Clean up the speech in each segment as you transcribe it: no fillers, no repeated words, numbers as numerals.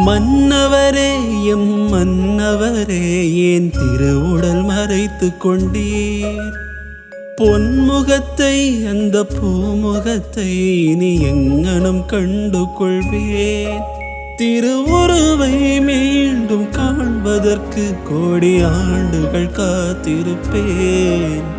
மன்னவரே M மன்னவரே ஏன் திருவுடல் மறைத்து கொண்டீர்? பொன்முகத்தை அந்த பூமுகத்தை இனி எங்கனும் கண்டு கொள்வேன். திருவுருவை மீண்டும் காண்பதற்கு கோடி ஆண்டுகள் காத்திருப்பேன்.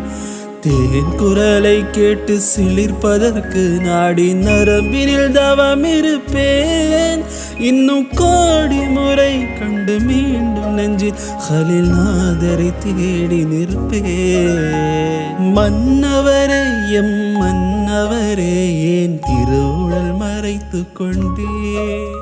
தேன் குரலை கேட்டு சிலிர்ப்பதற்கு நாடி நரம்பினில் தவம் இருப்பேன். இன்னும் கோடி முறை கண்டு மீண்டும் நெஞ்சில் ஹலில் நாதரை தேடி நிற்பேன். மன்னவரே எம் மன்னவரே ஏன் திருவுடல் மறைத்து கொண்டேன்?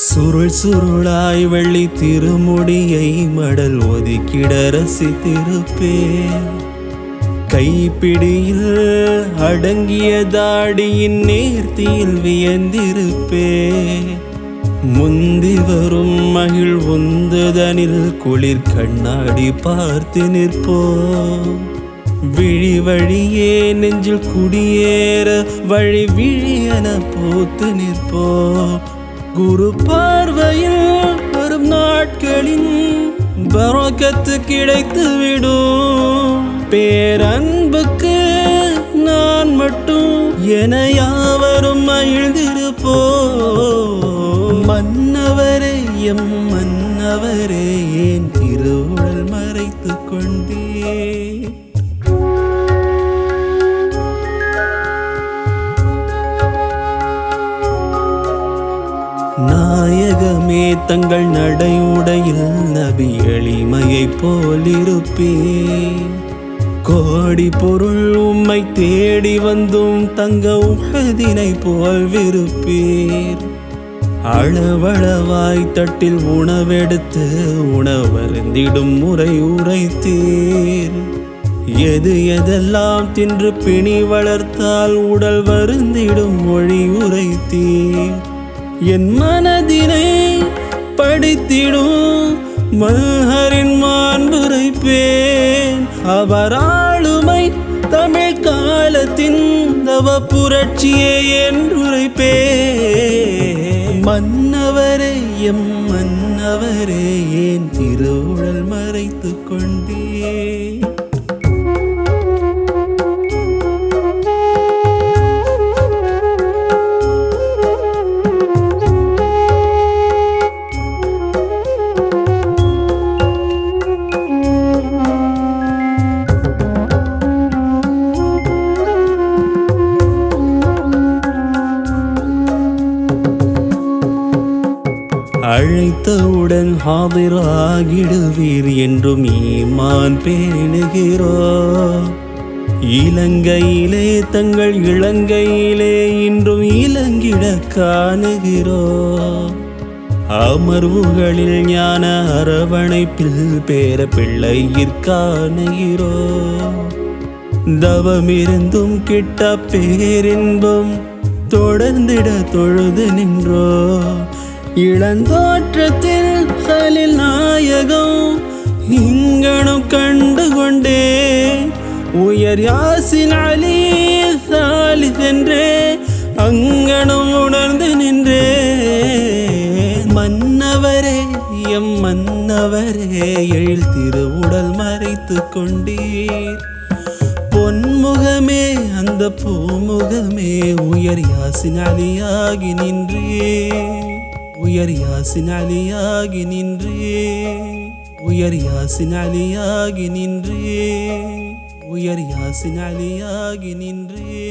சுருள் சுருளாய் வெள்ளி திருமுடியை மடல் ஒதுக்கிட ரசித்திருப்பேன். கைப்பிடியில் அடங்கிய தாடியின் நேர்த்தியில் வியந்திருப்பேன். முந்தி வரும் மகிழ் உந்துதனில் குளிர் கண்ணாடி பார்த்து நிற்போம். விழி வழியே நெஞ்சில் குடியேற வழி விழியென போத்து நிற்போம். குரு பார்வையில் வரும் நாட்களின் பரக்கத்து கிடைத்து விடும். பேரன்புக்கு நான் மட்டும் என யாவரும் மகிழ்ந்திருப்போம். மன்னவரே எம் மன்னவரே ஏன் திருவுடல் மறைத்து கொண்டேன்? நாயகமே தங்கள் நடையுடையில் நபி எளிமையை போலிருப்பேன். கோடி பொருள் உம்மை தேடி வந்தும் தங்க உஹதினை போல் விருப்பீர். அளவளவாய் தட்டில் உணவெடுத்து உணவருந்திடும் முறை உரைத்தீர். எது எதெல்லாம் தின்று பிணி வளர்த்தால் உடல் வருந்திடும் மொழி உரைத்தீர். என் மனதினை படித்திடும் மல்ஹரின் மாண்புரைப்பேன். அவர் ஆளுமை தமிழ் காலத்தின் தவ புரட்சியே என்றுரைப்பேன். மன்னவரே எம் மன்னவரே ஏன் திருவுடல் மறைத்து கொண்டேன்? அழைத்தவுடன் ஹாதிராகிடுவீர் என்றும் ஈமான் பேணுகிறோ. இலங்கையிலே தங்கள் இலங்கையிலே இன்றும் இலங்கிட காணுகிறோ. அமர்வுகளில் ஞான அரவணைப்பில் பேர பிள்ளையிற் காணுகிறோ. தவமிருந்தும் கிட்ட பேரின்பம் தொடர்ந்திட தொழுது நின்றோ. இளந்தோற்றத்தில் ஹலில் நாயகம் இங்கனும் கண்டு கொண்டே. உயர் யாசின் அலி சாலிஸ் என்றே அங்கனும் உணர்ந்து நின்றே. மன்னவரே எம் மன்னவரே எழில் திருவுடல் மறைத்து கொண்டீர். பொன்முகமே அந்த பூமுகமே உயர் யாசின் அலியாகி நின்றே. உயர் யாசின் அலியாகி நின்றே. உயர் யாசின் அலியாகி நின்றே. உயர் யாசின் அலியாகி நின்றே.